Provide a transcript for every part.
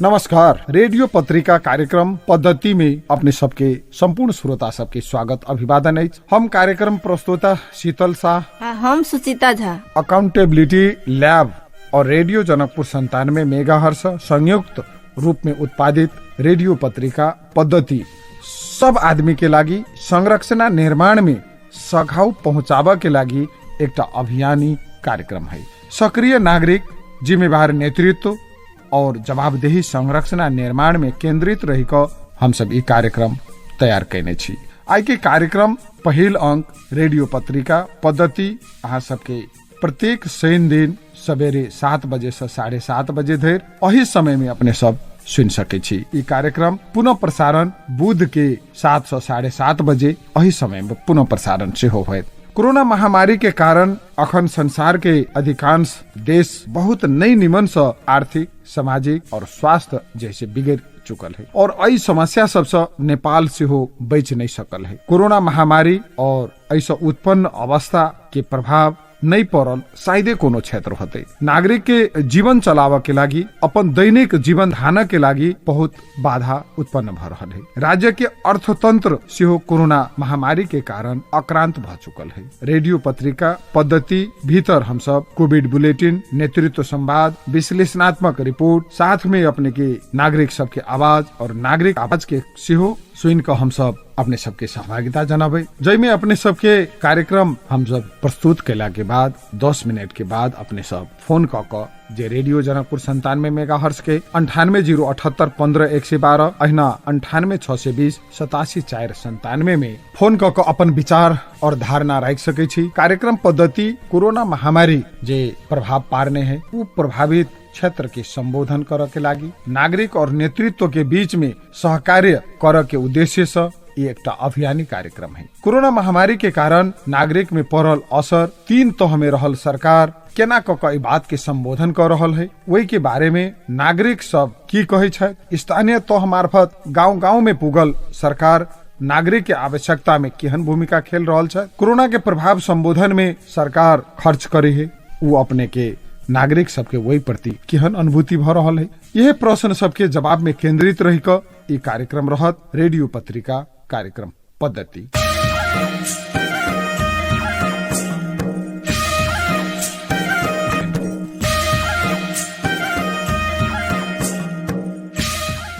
नमस्कार। रेडियो पत्रिका कार्यक्रम पद्धति में अपने सबके संपूर्ण श्रोता सबके स्वागत अभिवादन है। हम कार्यक्रम प्रस्तुता शीतल शाह, हम सुचिता झा, अकाउंटेबिलिटी लैब और रेडियो जनकपुर 97 मेगाहर्ट्ज संयुक्त रूप में उत्पादित रेडियो पत्रिका पद्धति सब आदमी के लागि संरचना निर्माण में सघाउ पहुँचावा के लागि एक अभियानी कार्यक्रम है। सक्रिय नागरिक, जिम्मेवार नेतृत्व और जवाबदेही संरचना निर्माण में केंद्रित रहिको हम सब ई कार्यक्रम तैयार कैने छी। आई के कार्यक्रम पहिल अंक रेडियो पत्रिका पद्धति अहाँ सबके प्रत्येक शनि दिन सवेरे 7 बजे से 7:30 बजे धरि अही समय में अपने सब सुन सके छी। ई कार्यक्रम पुनः प्रसारण बुध के 7 से 7:30 बजे अही समय में पुनः प्रसारण से होत। कोरोना महामारी के कारण अखन संसार के अधिकांश देश बहुत नई निमन से आर्थिक, सामाजिक और स्वास्थ्य जैसे बिगड़ चुकल है और ऐ समस्या सबसे नेपाल से हो बच नहीं सकल है। कोरोना महामारी और ऐसा उत्पन्न अवस्था के प्रभाव नहीं पड़ल शायदे कोनो क्षेत्र होते। नागरिक के जीवन चलावा के लागि, अपन दैनिक जीवन धारण के लागि बहुत बाधा उत्पन्न भ रहल है। राज्य के अर्थतंत्र सेहो कोरोना महामारी के कारण आक्रांत भ चुकल है। रेडियो पत्रिका पद्धति भीतर हम सब कोविड बुलेटिन, नेतृत्व संवाद, विश्लेषणात्मक रिपोर्ट, साथ में अपने के नागरिक सबके आवाज और नागरिक आवाज के सेहो सुन कर हम सब अपने सबके सहभागिता जनाबे। जैमे अपने सबके कार्यक्रम हम सब प्रस्तुत कैला के बाद 10 मिनट के बाद अपने सब फोन क जे रेडियो जनकपुर 97 मेगाहर्ट्ज के 9808 15 112 अहिना 98 620 87 4 97 में फोन क अपन विचार और धारणा रख सके छी। कार्यक्रम पद्धति कोरोना महामारी जे प्रभाव पारने है वो प्रभावित क्षेत्र के संबोधन कर के लागि नागरिक और नेतृत्व के बीच में सहकार्य कर के उद्देश्य से ये एक अभियानी कार्यक्रम है। कोरोना महामारी के कारण नागरिक में पड़ल असर 3 तह में रहल सरकार केना कई बात के संबोधन कर रहल है, वही के बारे में नागरिक सब की कहे छै। स्थानीय तह मार्फत गांव-गांव में पुगल सरकार नागरिक के आवश्यकता में केहन भूमिका खेल रहल छै। कोरोना के प्रभाव संबोधन में सरकार खर्च करे है, वो अपने के नागरिक सबके वही प्रति केहन अनुभूति भ रहल है। यह प्रश्न सबके जवाब में केंद्रित रही क ई कार्यक्रम रहत रेडियो पत्रिका कार्यक्रम पद्धति।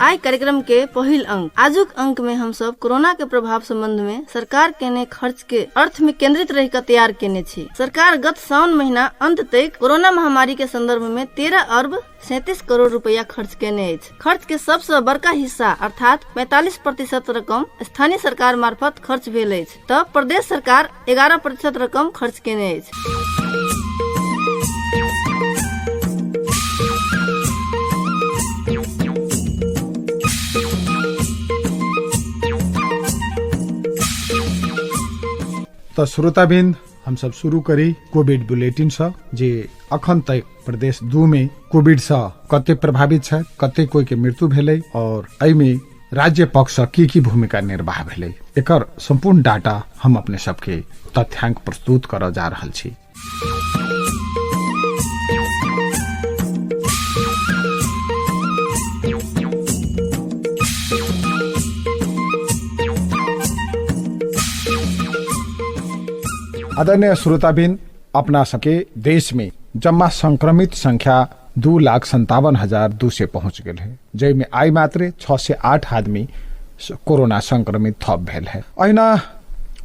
आई कार्यक्रम के पहिल अंक आजुक अंक में हम सब कोरोना के प्रभाव संबंध में सरकार केने खर्च के अर्थ में केंद्रित रही कर तैयार केने छी। सरकार गत सावन महीना अंत तक कोरोना महामारी के संदर्भ में 13 अरब 37 करोड़ रुपया खर्च केने अछि। खर्च के सबसे बड़का हिस्सा अर्थात 45% रकम स्थानीय सरकार मार्फत खर्च भेल अछि, तऽ प्रदेश सरकार 11% रकम खर्च केने अछि। तो श्रोताबिंद हम सब शुरू करी कोविड बुलेटिन से जे अखन तक प्रदेश 2 में कोविड से कते प्रभावित छै, कते कोई के मृत्यु भेलै और एहि में राज्य पक्ष की भूमिका निर्वाह भेलै, एकर संपूर्ण डाटा हम अपने सबके तथ्यांक प्रस्तुत कर जा रहल छी। आदरणीय श्रोताबिन, अपना सबके देश में जम्मा संक्रमित संख्या 2,57,200 पहुंच गए है, जैमे आई मात्र 6 से 8 आदमी कोरोना संक्रमित थप भेल है। अहिना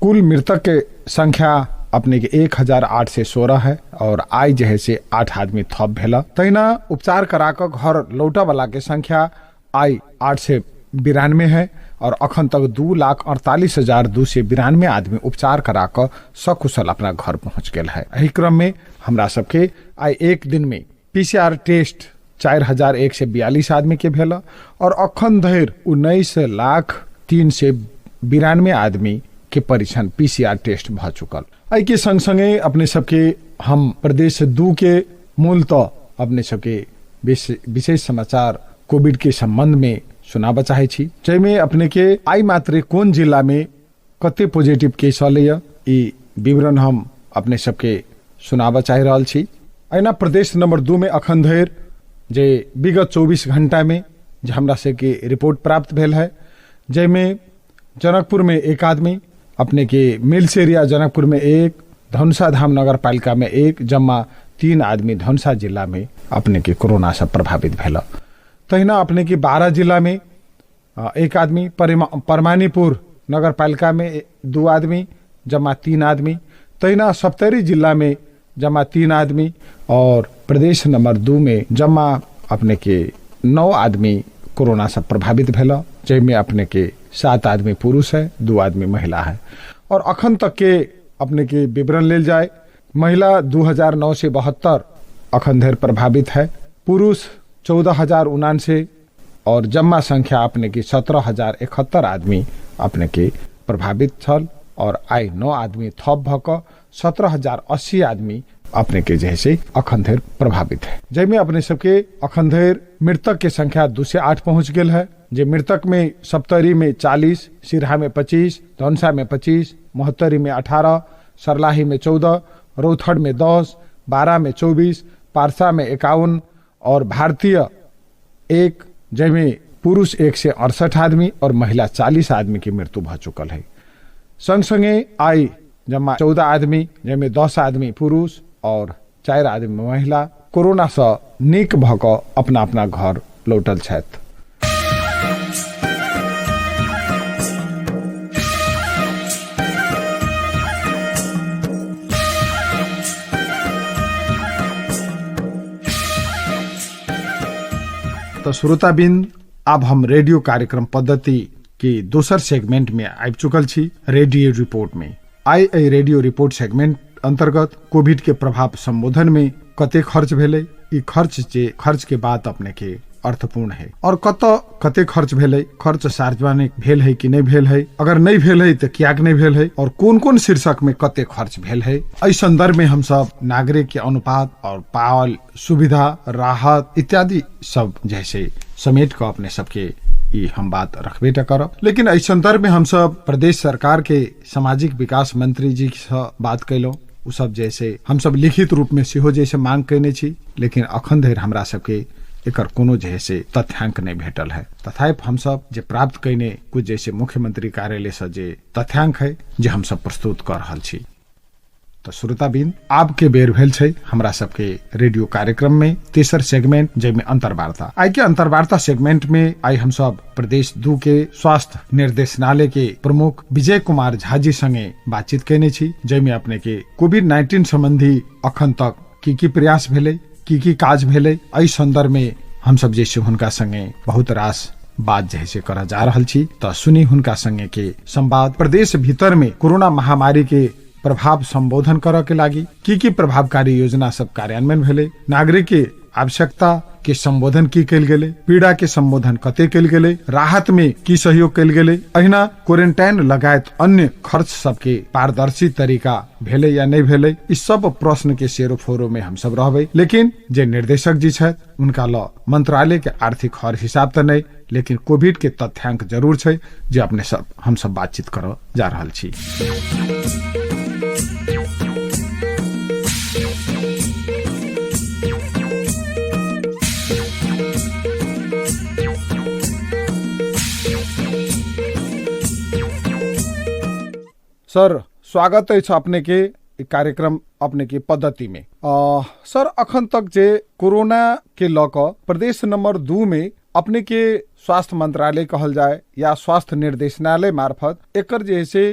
कुल मृतक के संख्या अपने के 1,816 है और आई जे है से 8 आदमी थप भेला। तहिना उपचार करा कर घर लौटा वाला के संख्या आई 892 है और अखन तक 2,48,292 आदमी उपचार करा कर सकुशल अपना घर पहुंच गए है। एही क्रम में हमरा सबके आई एक दिन में PCR टेस्ट 4,142 आदमी के भेला और अखन धरि 19,03,92 आदमी के परीक्षण PCR टेस्ट भ चुकल। आई के संग संगे अपने सबके हम प्रदेश 2 के मूलतः अपने सबके विशेष समाचार कोविड के संबंध में सुनाबा चाहे छी, जैमे अपने के आई मात्र कोन जिला में कते पॉजिटिव केस आलैया ई विवरण हम अपने सबके सुनाबा चाह रहल छी। अहिना प्रदेश नंबर 2 में अखन धरि जे विगत 24 घंटा में जे हमरा से के रिपोर्ट प्राप्त भेल है, जैमें जनकपुर में 1 आदमी, अपने के मिल्स एरिया जनकपुर में 1, धनुषा धाम नगर पालिका में 1, जम्मा 3 आदमी धनुषा जिला में अपने के कोरोना से प्रभावित भेल। तहिना अपने के 12 जिला में 1 आदमी, परमानीपुर नगर पालिका में 2 आदमी, जमा 3 आदमी, तहिना सप्तरी जिला में जमा 3 आदमी, और प्रदेश नंबर 2 में जमा अपने के 9 आदमी कोरोना से प्रभावित भेल, जिसमें अपने के 7 आदमी पुरुष है, 2 आदमी महिला है। और अखन तक के अपने के विवरण लेल जाए, महिला 2972 अखन धरि प्रभावित है, पुरुष 14,079 और जम्मा संख्या अपने की 17,071 आदमी अपने के प्रभावित छल। और आई 9 आदमी थप भक 17,080 आदमी अपने के जैसे अखन धरि प्रभावित है, जैमें अपने सबके अखन धरि मृतक के संख्या 208 पहुंच गेल है। जे मृतक में सप्तरी में 40, सिरहा में 25, धनुषा में 25, मोहत्तरी में 18, सरलाही में 14, रौथड़ में 10, 12 में 24, पारसा में 51 और भारतीय 1, जिसमें पुरुष 168 आदमी और महिला 40 आदमी की मृत्यु भ चुकल है। संग संगे आई जमा 14 आदमी, जिसमें 10 आदमी पुरुष और 4 आदमी महिला कोरोना से नीक भ क अपना अपना घर लौटल छथि। तो श्रोताबिंद, अब हम रेडियो कार्यक्रम पद्धति के दोसर सेगमेंट में आबि चुकल छी, रेडियो रिपोर्ट में। आई रेडियो रिपोर्ट सेगमेंट अंतर्गत कोविड के प्रभाव संबोधन में कते खर्च भेलै, ई खर्च के बात अपने के अर्थपूर्ण है, और कते खर्च भेलै, खर्च सार्वजनिक भेल है कि नहीं भेल है, अगर नहीं भेल है तो क्या नहीं भेल है, और कौन कौन शीर्षक में कते खर्च भेल है। इस संदर्भ में हम सब नागरिक के अनुपात और पावल सुविधा, राहत इत्यादि सब जैसे समेट कर अपने सबके ये हम बात रखबे करब। लेकिन इस संदर्भ में हम सब प्रदेश सरकार के सामाजिक विकास मंत्री जी से बात कैलो, उ सब जैसे हम सब लिखित रूप में सेहो जैसे मांग कैने छी, लेकिन अखन धरि हमरा सबके एकर कोनो जैसे तथ्यांक नहीं भेटल है। तथापि हम सब जे प्राप्त कैने कुछ जैसे मुख्यमंत्री कार्यालय से जे तथ्यांक है जे हम सब प्रस्तुत कर रहल छी। तो श्रोताबिंद, आपके बेर भेल छै हमरा सबके रेडियो कार्यक्रम में तेसर सेगमेंट, जैमे अंतर्वार्ता। आई के अंतर्वार्ता सेगमेंट में आई हम सब प्रदेश 2 के स्वास्थ्य निर्देशनालय के प्रमुख विजय कुमार झा जी संगे बातचीत कैने छी, जैमे अपने के कोविड-19 संबंधी अखन तक की प्रयास भेलै, की काज भेलै, एहि संदर्भ में हम सब जैसे हुनका संगे बहुत रास बात जैसे करा जा रहल छी। तो सुनी हुनका संगे के संवाद। प्रदेश भीतर में कोरोना महामारी के प्रभाव संबोधन करऽ के लागी की प्रभावकारी योजना सब कार्यान्वयन भेलै, नागरिक के आवश्यकता के संबोधन की कल गेलै, पीड़ा के संबोधन कते कल गेलै, राहत में की सहयोग कल गेलै, अहिना क्वारंटाइन लगायत अन्य खर्च सबके पारदर्शी तरीका भेलै या नहीं भेलै, इस सब प्रश्न के सेरो फोरो में हम सब रहबै। लेकिन जे निर्देशक जी छथि उनका ल मंत्रालय के आर्थिक हर हिसाब तो नहीं, लेकिन कोविड के तथ्यांक जरूर छै जे अपने सब हम सब बातचीत करऽ जा रहल छी। सर, स्वागत है अपने के कार्यक्रम अपने के पद्धति में। सर, अखन तक जे कोरोना के लक प्रदेश नंबर 2 में अपने के स्वास्थ्य मंत्रालय कहल जाए या स्वास्थ्य निर्देशनालय मार्फत एकर जैसे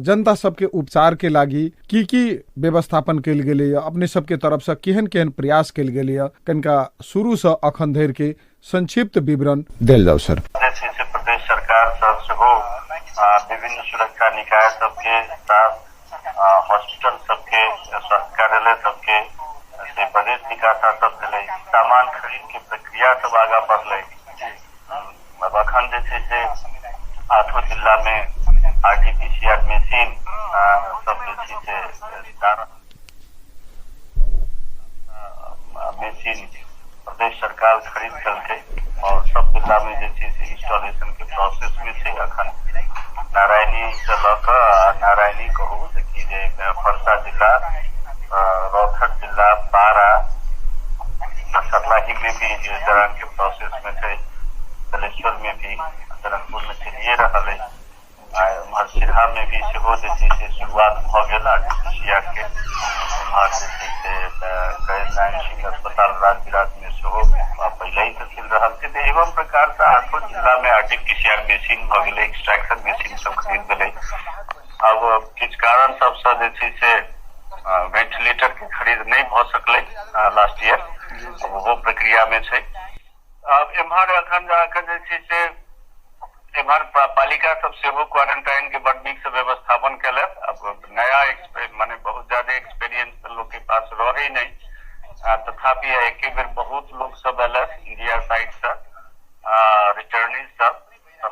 जनता सबके उपचार के लागी की व्यवस्थापन कल गेलै, अपने सबके तरफ से केहन प्रयास कल गेलै, कनिका शुरू से अखन धरि के संक्षिप्त विवरण देल जाओ सर। प्रदेश सरकार सब सेहो विभिन्न सुरक्षा निकाय सबके साथ हॉस्पिटल सबके स्वास्थ्य कार्यालय सबके से प्रदेश निकासा सब भेलै, सामान खरीद के प्रक्रिया सब आगा बढ़लै। अखन जे छै से 8 जिला में RT-PCR मशीन सब जे छै से मशीन प्रदेश सरकार खरीद करके और सब जिला में जे छै से इंस्टॉलेशन के प्रोसेस में छै। अखन नारायणी से नारायणी कहू कि जे परसा जिला, रौथड़ जिला, बारा, सरलाही में भी चरण के प्रोसेस में थे। दलेश्वर में भी, जनकपुर में चलिए रहा है, सिरहा में भी सेहो जे छै से शुरुआत भऽ गेल आरटीपीसीआर के। एम्हर जे छै से गैर सिंह अस्पताल राजविराज में सेहो पहले ही से चल रहा है। तो एवं प्रकार से आठों जिला में आरटीपीसीआर मशीन भऽ गेलै, एक्सट्रैक्शन मशीन सब खरीद गेलै। अब किछु कारण सबसे जे छै से वेंटिलेटर के खरीद नहीं भऽ सकलै लास्ट ईयर, वो प्रक्रिया में छै। अब एम्हर अखन जे छै से एम्हर पालिका सब सेहो क्वारंटाइन के बड़ नीक से व्यवस्थापन केलक। अब नया माने बहुत ज्यादा एक्सपीरियंस लोग के पास रहे नहीं, तथापि एक बेर बहुत लोग सब अल इंडिया साइड से रिटर्निंग सब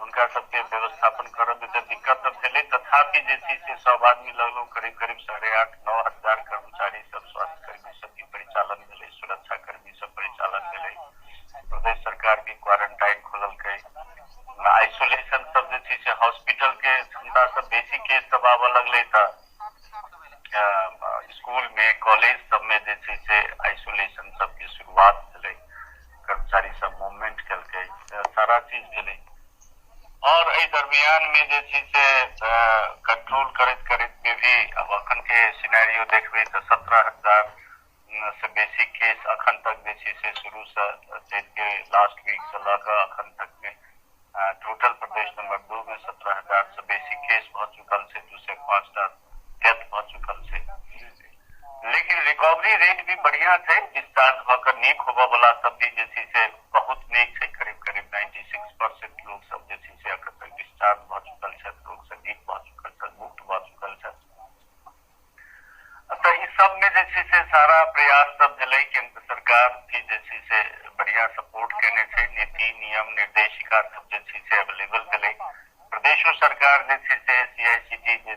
उनका सबके व्यवस्थापन करब में दिक्कत सब भेलै। तथापि जे छै से सब आदमी लगलो करीब 8,500-9 हजार कर्मचारी सब, स्वास्थ्य कर्मी सबके परिचालन भेलै, सुरक्षा कर्मी सब परिचालन भेलै। प्रदेश सरकार भी क्वारंटाइन खोललकै। आइसोलेशन सब जे छै से हॉस्पिटल के क्षमता से बेसी केस सब आबऽ लगलै तऽ स्कूल में कॉलेज सब में जे छै से आइसोलेशन सब के शुरुआत भेलै, कर्मचारी सब मूवमेंट केलकै, सारा चीज भेलै। और एहि दरमियान में जे छै से कंट्रोल करैत में भी अब अखन के सिनेरियो देखबै तऽ 17,000 से बेसी केस अखन तक जे छै से शुरू से चैत के लास्ट वीक से लऽ कऽ अखन तक में टोटल प्रदेश नंबर 2 में 17,000 से बेसी केस भऽ चुकल छै, 205टा डेथ भऽ चुकल छै। लेकिन रिकवरी रेट भी बढ़िया छै, डिस्चार्ज भऽ कऽ नीक होबऽ वाला सब भी जे छै से बहुत नीक छै। करीब 96% लोग सब जे छै से अखन तक डिस्चार्ज भऽ चुकल छथि, लोग सब नीक भऽ चुकल छथि, मुक्त भऽ चुकल छथि। तऽ ई सब में जे छै से सारा प्रयास सब भेलै, केंद्र सरकार भी जे छै से बढ़िया सपोर्ट केने छै, नीति नियम निर्देशिका सब जे छै से अवेलेबल भेलै। प्रदेशो सरकार जे छै से CICT जे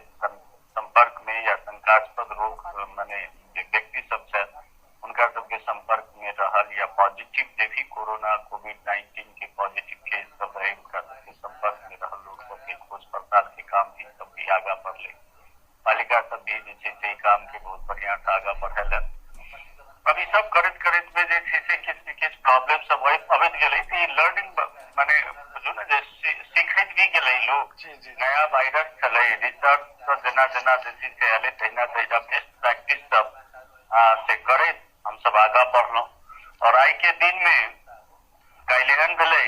संपर्क में या शंकास्पद रोग माने व्यक्ति सब छथि हुनका सबके संपर्क में रहल, या पॉजिटिव जे भी कोरोना कोविड-19 के पॉजिटिव केस सब रहे उनका सबके संपर्क में रहल लोग सबके खोज पड़ताल के काम भी सब भी आगा बढ़ले। पालिका सब भी जे छै से काम के बहुत बढ़िया से आगा बढ़ेलक। अभी सब करैत में जे छै से किछु प्रॉब्लम सब अबैत गेलै। तऽ ई लर्निंग माने बुझू ने जे सीखैत भी गेलै लोग, नया वायरस छलै, रिसर्च से जेना जे छै से एलै तहिना बेस्ट प्रैक्टिस सब से करैत हम सब आगा बढ़लहुँ। और आइ के दिन में काल्हि एहन भेलै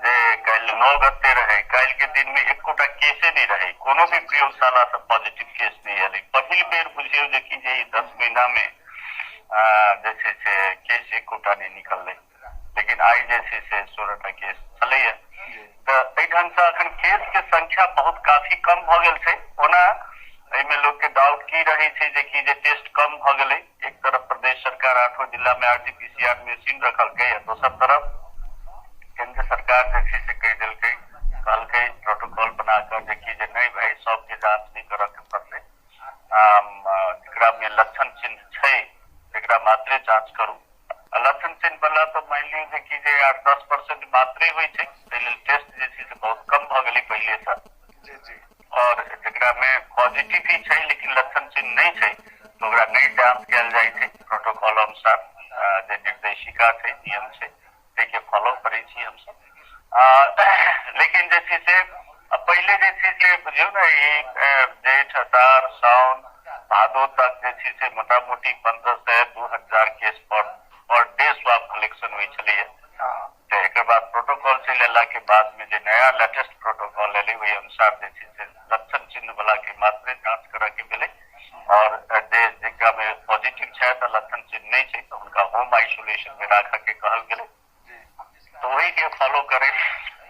जे काल्हि 9 गते रहे, काल्हि के दिन में एकोटा केसे नहीं रहे, कोनो भी प्रयोगशाला से पॉजिटिव केस नहीं एलै। पहिल बेर बुझियौ जे कि जे 10 महीना में जे छै से केस एकोटा नहीं निकललै, लेकिन आइ जे छै से 16टा केस छलैया। तऽ एहि ढंग से अखन केस के संख्या बहुत काफी कम भऽ गेल छै। ओना एहिमे लोग के डाउट की रही छै जे कि जे टेस्ट कम भऽ गेलै। एक तरफ प्रदेश सरकार 8 जिला में आरटीपीसीआर मशीन रखलकै, दोसर तरफ केंद्र सरकार जे छै से कहि देलकै, कहलकै प्रोटोकॉल बनाकर जे कि जे नहीं भाई सबके जांच नहीं करऽ के पड़तै, जेकरा में लक्षण चिन्ह छै एकरा मात्रे जांच करू। लक्षण चिन्ह वाला तो मान लियौ जे कि जे 8-10% मात्रे होइ छै, ताहि लेल टेस्ट जे छै से बहुत कम भऽ गेलै पहिले से। और जेकरा में पॉजिटिव ही छै लेकिन लक्षण चिन्ह नहीं छै तो ओकरा नहीं जांच कयल जाइ छै। प्रोटोकॉल अनुसार जे निर्देशिका छै, नियम छै, ताहिके फॉलो करै छी हमसब। लेकिन जे छै से पहिले जे छै से बुझियौ ने ई जेठ असार साउन भादो तक जे छै से मोटा मोटी 1500-2000 case per day swab collection होइ छलैया। तऽ एकर बाद प्रोटोकॉल चलि अयला के बाद में जे नया लेटेस्ट प्रोटोकॉल एलै ओहि अनुसार जे छै से लक्षण चिन्ह वाला के मात्रे जांच करऽ के भेलै, और जेकरा में पॉजिटिव छै तऽ लक्षण चिन्ह नहीं छै तऽ हुनका होम आइसोलेशन में राखऽ के कहल गेलै। तो वही के फॉलो करे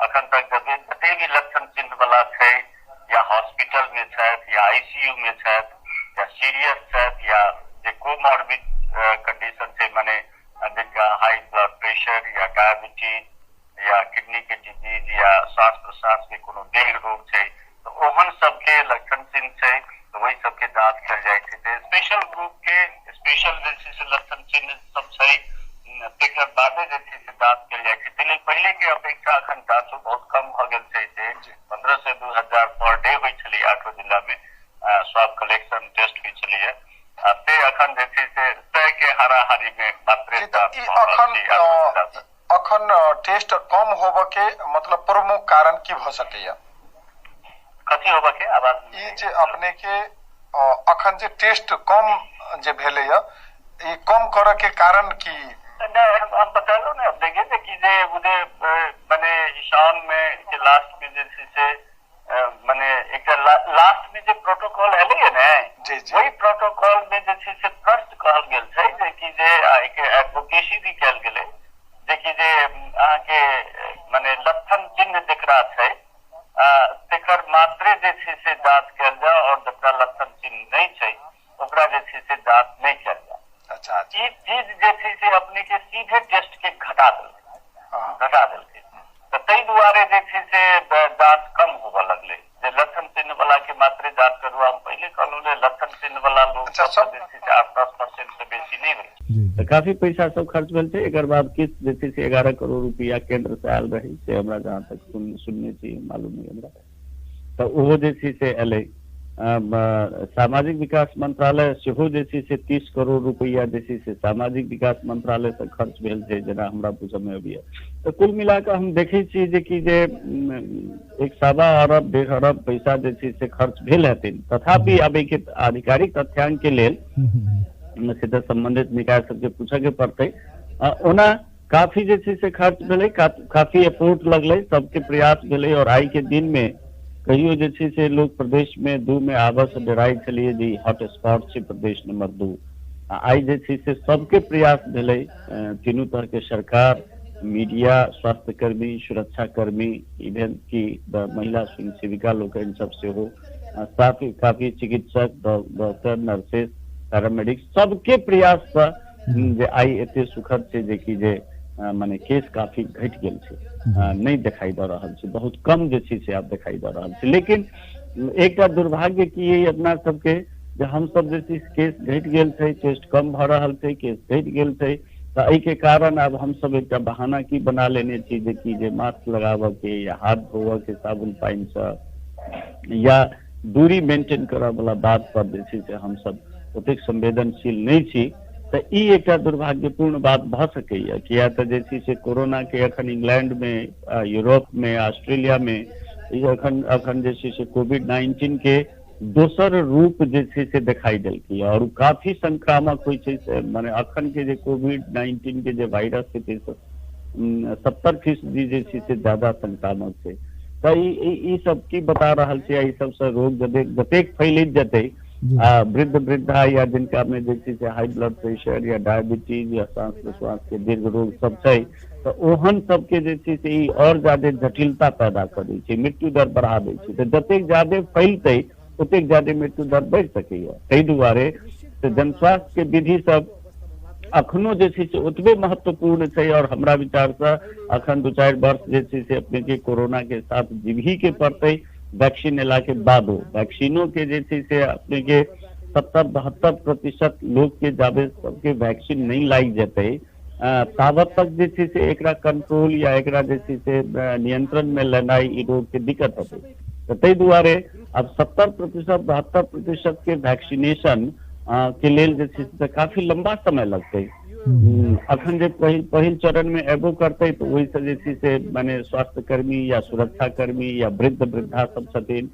अखन तक जते भी लक्षण चिन्ह वाला छै, या हॉस्पिटल में छथि, या ICU में छथि, या सीरियस छथि, या जे कोमॉर्बिड कंडीशन छै, माने जिनका हाई ब्लड प्रेशर या डायबिटीज या किडनी के डिजीज या श्वास प्रश्वास के कोनो देह रोग छै, तो ओहन सबके लक्षण चिन्ह छै तो वही सबके जांच कयल जाइ छै। स्पेशल ग्रुप के स्पेशल जे छै से लक्षण चिन्ह सब छै, तेकर बादे जे छै से जांच कयल जाइ छै। ताहि लेल पहिले के अपेक्षा अखन जांचो बहुत कम भऽ गेल छै। जे 1500 से 2000 पर डे होइ छलै 8 जिला में स्वाब कलेक्शन टेस्ट होइ छलैया, से अखन जे छै से 100 के हाराहारी में मात्रे अखन टेस्ट कम होबे के मतलब प्रमुख कारण की भ सकैया? कथी होबे के आवाज ई जे अपने के अखन जे टेस्ट कम जे भेले या ई कम करे के कारण की? हम बता लो ना देखिए कि जे मुझे माने ईशान में के लास्ट में जैसे माने एक लास्ट में जो प्रोटोकॉल है ना वही प्रोटोकॉल में जैसे से फर्स्ट कहल गेल छै जे कि जे एक एडवोकेसी भी कल गेले जे कि जे अहाँ के माने लक्षण चिन्ह जेकरा छै तेकर मात्रे जे छै से जांच कल जाए और जकरा लक्षण चिन्ह नहीं छै ओकरा जे छै से जांच नहीं कल जाए। अच्छा ई चीज जे छै से अपने के सीधे टेस्ट के घटा देलकै तो तई दुआरे जे छै से जांच कम होबे लगले। जे लक्षण चिन्ह वाला के मात्रे जांच करू हम पहले कहलू ने लक्षण चिन्ह वाला लोग सब जे छै से 8-10% से बेसी नहीं रहे तो काफी पैसा सब खर्च भेल छै। एकर बाद किस्त जे छै से 11 करोड़ रुपया केंद्र से आयल रही से हमरा जहाँ तक सुनने छी मालूम है हमरा तो ओहो जे छै से एलै। सामाजिक विकास मंत्रालय सेहो जे छै से 30 करोड़ रुपया जे छै से सामाजिक विकास मंत्रालय से खर्च भेल छै जेना हमरा बुझे में अबैया। तो कुल मिला के हम देखे छी जे कि जे 1.25 अरब 1.5 अरब पैसा जे छै से खर्च भेल हेथिन। तथापि अब एक आधिकारिक तथ्यांक के लेल सीधे संबंधित निकाय सबके पूछे के पड़ते। ओना काफी जे छै से खर्च भेलै, काफी एफोर्ट लगलै, सबके प्रयास भेलै और आई के दिन में कहियो जे छै से लोग प्रदेश में 2 में आबऽ से डराई छलिए जे हॉट स्पॉट छै प्रदेश नंबर 2। आई जे छै से सबके प्रयास भेलै, तीनों तरह के सरकार, मीडिया, स्वास्थ्य कर्मी, सुरक्षा कर्मी, इवन की महिला स्वयं सेविका लोकनि सब सेहो, काफी चिकित्सक, डॉक्टर, नर्सेस, पैरामेडिक्स सबके प्रयास से जे आई एते सुखद छै जे कि जे माने केस काफी घट गेल छै, नहीं दिखाई दे रहा है, बहुत कम जे छै से आब दिखाई दे रहा है। लेकिन एक दुर्भाग्य की ये अपना सबके जे हम सब जे छै केस घट गेल छै, टेस्ट कम भ रहल छै, केस घट गेल छै तो एहि के कारण अब हम सब एक बहाना की बना लेने छी जे कि जे मास्क लगाबऽ के या हाथ धोबऽ के साबुन पानी से या दूरी मेंटेन करऽ वाला बात पर जे छै से हम सब ओतेक संवेदनशील नहीं छी। तो ई एक दुर्भाग्यपूर्ण बात भ सकैया किया तो जे छै से कोरोना के अखन इंग्लैंड में, यूरोप में, ऑस्ट्रेलिया में अखन जे छै से कोविड-19 के दोसर रूप जे छै से दिखाई देलकै और काफी संक्रामक होइ छै। माने अखन के जे कोविड-19 के जे वायरस छै 70% जे छै से ज्यादा संक्रामक छै। तो ई सब की बता रहल छै, ई सबसे रोग जतेक फैलैत जेतै, वृद्धा या जिनका में जे छै से हाई ब्लड प्रेशर या डायबिटीज या सांस प्रश्वास के दीर्घ रोग सब छै तो ओहन सबके जे छै से ई और ज्यादा जटिलता पैदा करै छै, मृत्यु दर बढ़ा दै छै। तो जतेक ज्यादा फैलतै ओतेक ज्यादा मृत्यु दर बढ़ सकैया। ताहि दुआरे तो जनस्वास्थ्य के विधि सब अखनो जे छै से ओतबे महत्वपूर्ण छै और हमरा विचार से अखन 2-4 वर्ष जे छै से अपने के कोरोना के साथ जीवही के पड़तै। वैक्सीन एला के बादो वैक्सीनों के जे छै से अपने के 70-72% लोग के जाबे सबके वैक्सीन नहीं लाग जेतै ताबत तक जे छै से एकरा कंट्रोल या एकरा जे छै से नियंत्रण में लेनाई ई रोग के दिक्कत होतै। तो ताहि दुआरे अब 70% 72% के वैक्सीनेशन के लेल जे छै से काफी लंबा समय लगतै। अखन जे पहिल चरण में एबो करते तो वही से जे छै से माने स्वास्थ्य कर्मी या सुरक्षा कर्मी या वृद्धा सब छथिन,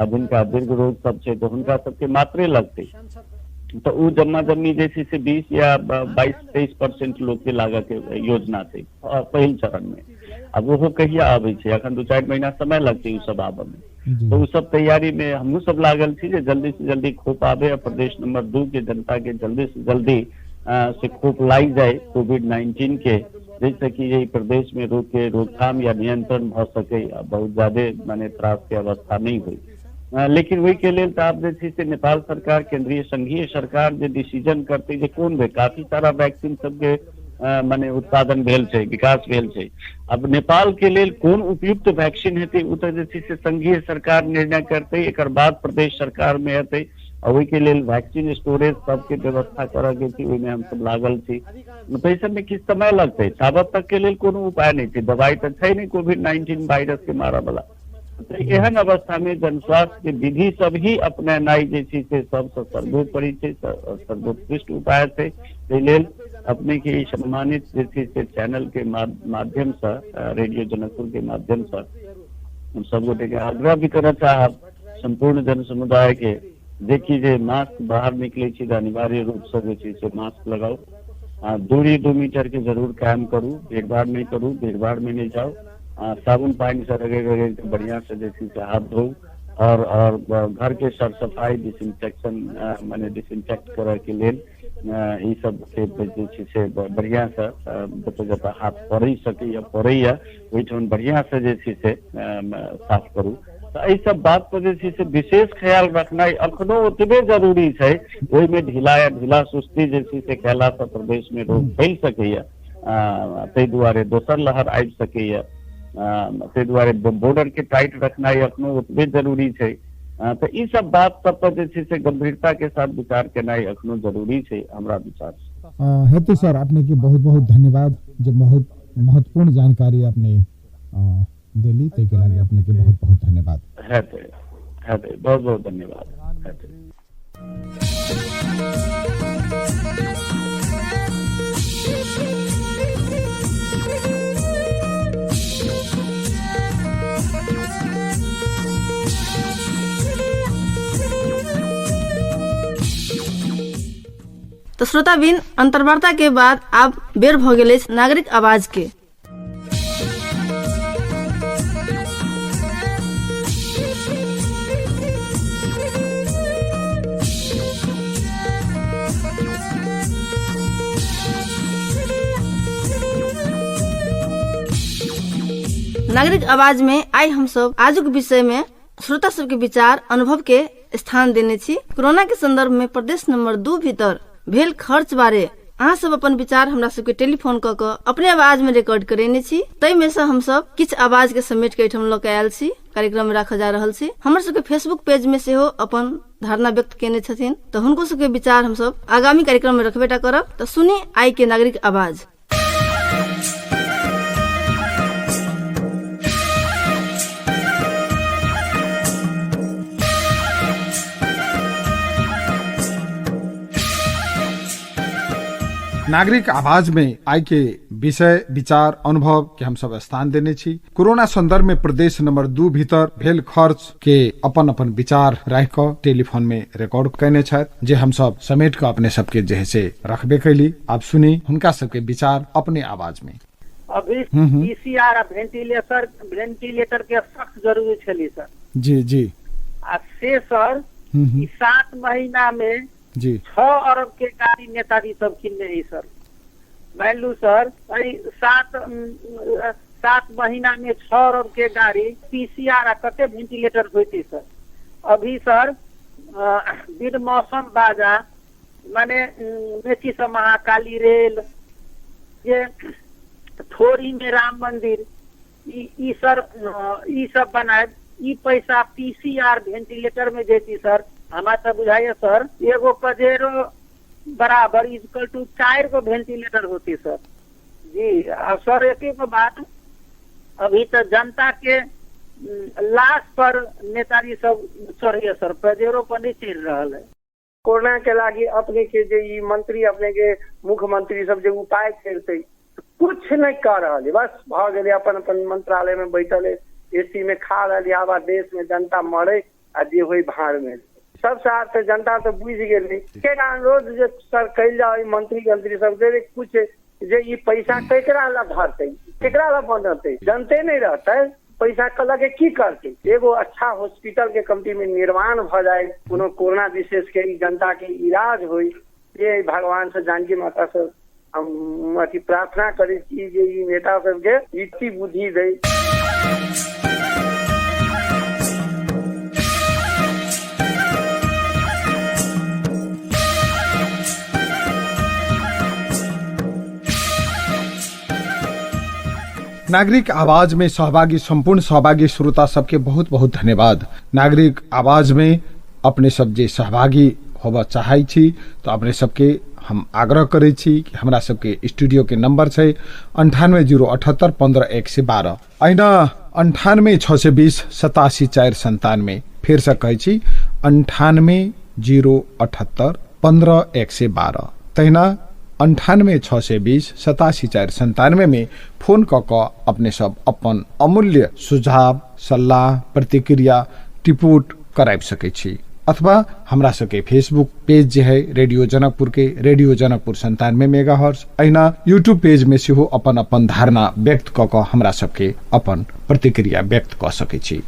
जिनका दीर्घ रोग सब छै तो हुनका सबके मात्रे लगते। तो उ जम्मा जम्मी जे छै से 20 या 22-23% लोग के लागत के योजना छै पहिल चरण में। अब वो कहिया आबै छै, अखन 2-4 महीना समय लगते उ सब आबऽ में। तो उ सब तैयारी में हमहू सब लागल छी जे जल्दी से जल्दी खोप आबे, प्रदेश नंबर 2 के जनता के जल्दी से जल्दी से खोप लाई जाए कोविड-19 के, जैसे कि ये प्रदेश में रोग के रोकथाम या नियंत्रण भ सके, बहुत ज्यादा माने त्रास के अवस्था नहीं हुई। लेकिन वही के लेल आप जे छै से नेपाल सरकार, केंद्रीय संघीय सरकार जे डिसीजन करते जे कोन भे काफी सारा वैक्सीन सबके माने उत्पादन भेल छै, विकास भेल छै। अब नेपाल के लेल कोन उपयुक्त वैक्सीन हेतै उ तऽ जे छै से संघीय सरकार निर्णय करते, एकर बाद प्रदेश सरकार में हेतै और वही के लेल वैक्सीन स्टोरेज सबके व्यवस्था करऽ के छी, ओहिमे हम सब लागल छी। तो सब में किछ समय लगतै, ताबत तक के लेल कोनो उपाय नहीं छै, दवाई तो छै नहीं कोविड-19 वायरस के मारऽ वाला। तो एहन अवस्था में जनस्वास्थ्य के विधि सब ही अपनेनाई जे छै से सबसे सर्वोपरि छै, सर्वोत्कृष्ट उपाय छै। ताहि लेल अपने के सम्मानित जैसे से चैनल के माध्यम से रेडियो जनकपुर के माध्यम से हम सब गोटे के आग्रह भी करना चाहब संपूर्ण जन समुदाय के देखी जे मास्क बाहर निकले छी अनिवार्य रूप से मास्क लगाओ, दूरी 2 मीटर के जरूर कायम करूँ, भीड़ भाड़ नहीं करूँ, भीड़ भाड़ में नहीं जाओ, साबुन पानी से रगड़ के बढ़िया से जैसे से हाथ धो और घर के साफ सफाई डिसइंफेक्शन माने डिसइंफेक्ट करे के लिए ई सब के जैसे से बढ़िया से जब हाथ पड़े सके या पड़े वही बढ़िया से जैसे से साफ करूँ। तो यही सब बात पर जैसे से विशेष ख्याल रखना अखनो उतबे जरूरी है। वही में ढीला सुस्ती जैसे से कैला से प्रदेश में रोग फैल सके ते दुआरे दोसर लहर आबि सके ते दुआरे बॉर्डर के टाइट रखना अखनो उतबे जरूरी है। तो ई सब बात सब पर जैसे से गंभीरता के साथ विचार करना अखनो जरूरी है हमरा विचार से। हेतु सर आपने की बहुत बहुत धन्यवाद, जो बहुत महत्वपूर्ण जानकारी आपने दिली ते के लागे अपने के बहुत बहुत धन्यवाद। है बहुत बहुत धन्यवाद है। तो श्रोताबिन अंतर्वार्ता के बाद आप बेर भ गेले नागरिक आवाज के। नागरिक आवाज में आई हम सब आजुक विषय में श्रोता सब के विचार अनुभव के स्थान देने छी। कोरोना के संदर्भ में प्रदेश नंबर 2 भीतर भेल खर्च बारे अहाँ सब अपन विचार हमरा सबके टेलीफोन क के अपने आवाज में रिकॉर्ड करेने छी। तै में से हम सब किछ आवाज के समेट के हम लोग आयल छी, कार्यक्रम में रखा जा रहल छी। हमर सबके फेसबुक पेज में से हो अपन धारणा व्यक्त केने छथिन, तो हुनको सबके विचार हम सब आगामी कार्यक्रम में रखबेटा करब। तो सुनी आई के नागरिक आवाज। नागरिक आवाज में आई के विषय विचार अनुभव के हम सब स्थान देने छी। कोरोना संदर्भ में प्रदेश नंबर 2 भीतर भेल खर्च के अपन अपन विचार राख के टेलीफोन में रिकॉर्ड करने छथि, जे हम सब समेट के अपने सबके जे से रखबे कैली। आप सुनी हुनका सबके विचार अपने आवाज में। अभी पीसीआर वेंटिलेटर के सख्त जरूरी छली सर। जी जी आ से सर 7 महीना में जी 6 अरब के गाड़ी नेताजी सब किनने है सर। मान लू सर 7 महीना में 6 अरब के गाड़ी पीसीआर कते वेंटिलेटर होती सर। अभी सर बिन मौसम बाजा माने मेची से महाकाली रेल ये थोड़ी में राम मंदिर ई सब बनाए ई पैसा पीसीआर वेंटिलेटर में देती सर। हमारा तो बुझाइए सर एगो पजेरो बराबर इक्वल टू 4 गो वेंटिलेटर होती सर। जी सर एक बात अभी तो जनता के लाश पर नेताजी सब चढ़िए सर, पजेरो पर नहीं चढ़ रहा है। कोरोना के लागी अपने के जे ई मंत्री अपने के मुख्यमंत्री सब जे उपाय करते कुछ नहीं कर रहा है। बस भ गए अपन अपन मंत्रालय में बैठल है, एसी में खा रही आवा देश में जनता मरे आ जे हुई भाड़ में सब साथ जनता तो बुझ गई के अनुरोध जे सर कैल जाओ मंत्री सब दे कुछ जे ई पैसा केकरा ला भरते केकरा ला बनते जनते नहीं रहते पैसा के लगे की करते। एगो अच्छा हॉस्पिटल के कमती में निर्माण भ जाए, कोनो कोरोना विशेष के जनता के इलाज हो, ये भगवान से जानकी माता से हम अति प्रार्थना करे कि जे ई नेता सबके इतनी बुद्धि दे। नागरिक आवाज में सहभागी संपूर्ण सहभागी श्रोता सबके बहुत बहुत धन्यवाद। नागरिक आवाज में अपने सब जे सहभागी होबा चाहै छी तो अपने सबके हम आग्रह करे छी कि हमरा सबके स्टूडियो के नंबर छै 9808815112 अहिना 9862087497 फिर से कहै छी 9808815112 तहिना 98 में फोन क अपने सब अपन अमूल्य सुझाव सल्लाह प्रतिक्रिया टिपुट कराइब सकै छी अथवा हमरा सबके फेसबुक पेज जे है रेडियो जनकपुर के रेडियो जनकपुर 97 मेगाहर्ट्ज अहिना यूट्यूब पेज में सेहो अपन अपन धारणा व्यक्त क हमरा सबके अपन प्रतिक्रिया व्यक्त क सकै छी।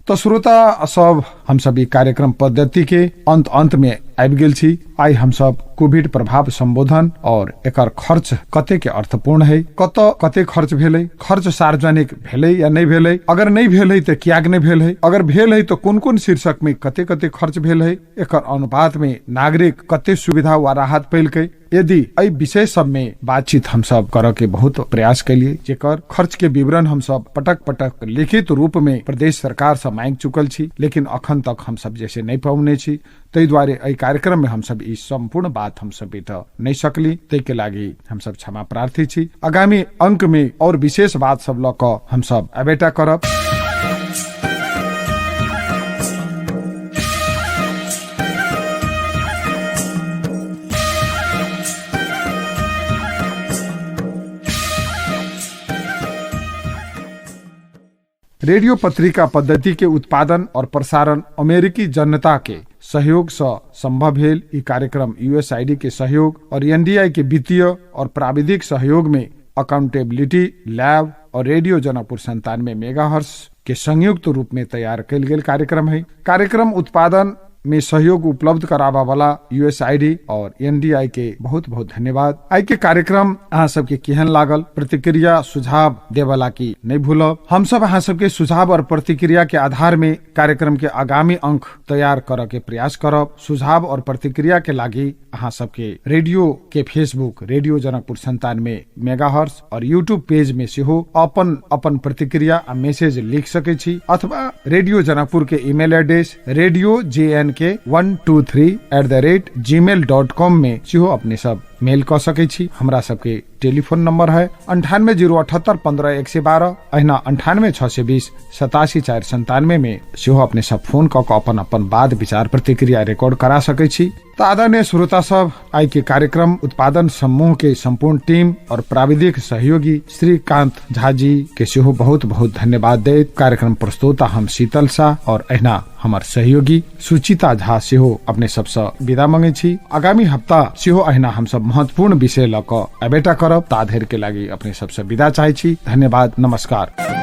तो श्रोता सब हम सब ई कार्यक्रम पद्धति के अंत में आबि गेल छी। आई हम सब कोविड प्रभाव संबोधन और एकर खर्च कते के अर्थपूर्ण है, कते खर्च भेलै, खर्च सार्वजनिक भेलै या नहीं भेलै, अगर नहीं भेलै तो कियाक नहीं भेल है, अगर भेल है तो कोन शीर्षक में कते खर्च भेल है, एकर अनुपात में नागरिक कते सुविधा व राहत पैलकै। यदि एहि विषय सब में बातचीत हम सब करऽ के बहुत प्रयास कलिए, जेकर खर्च के विवरण हम सब पटक लिखित रूप में प्रदेश सरकार से मांग चुकल छी, लेकिन अखन तक हम सब जैसे नहीं पहुँचने छी। तै द्वारे एहि कार्यक्रम में हम सब ई संपूर्ण बात हम सब त नहीं सकली, तै के लागी हम सब क्षमा प्रार्थी छी। आगामी अंक में और विशेष बात सब ल क हम सब अबेटा करब। रेडियो पत्रिका पद्धति के उत्पादन और प्रसारण अमेरिकी जनता के सहयोग से संभव भेल। ई कार्यक्रम यूएसआईडी के सहयोग और एनडीआई के वित्तीय और प्राविधिक सहयोग में अकाउंटेबिलिटी लैब और रेडियो जनकपुर 97 मेगाहर्ट्ज के संयुक्त रूप में तैयार कल गेल कार्यक्रम है। कार्यक्रम उत्पादन में सहयोग उपलब्ध करावा वाला यूएसआईडी और एनडीआई के बहुत बहुत धन्यवाद। आई के कार्यक्रम अहाँ सबके केहन लागल, प्रतिक्रिया सुझाव देवला की नहीं भूलब। हम सब अहाँ सबके सुझाव और प्रतिक्रिया के आधार में कार्यक्रम के आगामी अंक तैयार करऽ के प्रयास करब। सुझाव और प्रतिक्रिया के लागी अहाँ सबके रेडियो के फेसबुक रेडियो जनकपुर 97 मेगाहर्ट्ज और यूट्यूब पेज में सेहो अपन प्रतिक्रिया आ मैसेज लिख सकै छी, अथवा रेडियो जनकपुर के ईमेल एड्रेस radiojnk123@gmail.com में सेहो अपने सब मेल क सकै छी। हमरा सबके टेलीफोन नंबर है 9808150112 अहिना 9862078497 में सेहो अपने सब फोन क अपन बात विचार प्रतिक्रिया रिकॉर्ड करा सकै छी। तो आदरणीय श्रोता सब, आई के कार्यक्रम उत्पादन समूह के संपूर्ण टीम और प्राविधिक सहयोगी श्रीकांत झा जी के सेहो बहुत बहुत धन्यवाद दे। कार्यक्रम प्रस्तुता हम शीतल शाह और अहिना हमार सहयोगी सुचिता झा सेहो अपने सबसे विदा मांगे छी। आगामी हफ्ता सेहो अहिना हम सब महत्वपूर्ण विषय ल क अबेटा करब। ता धैर्य के लागी अपने सबसे विदा चाहे छी। धन्यवाद, नमस्कार।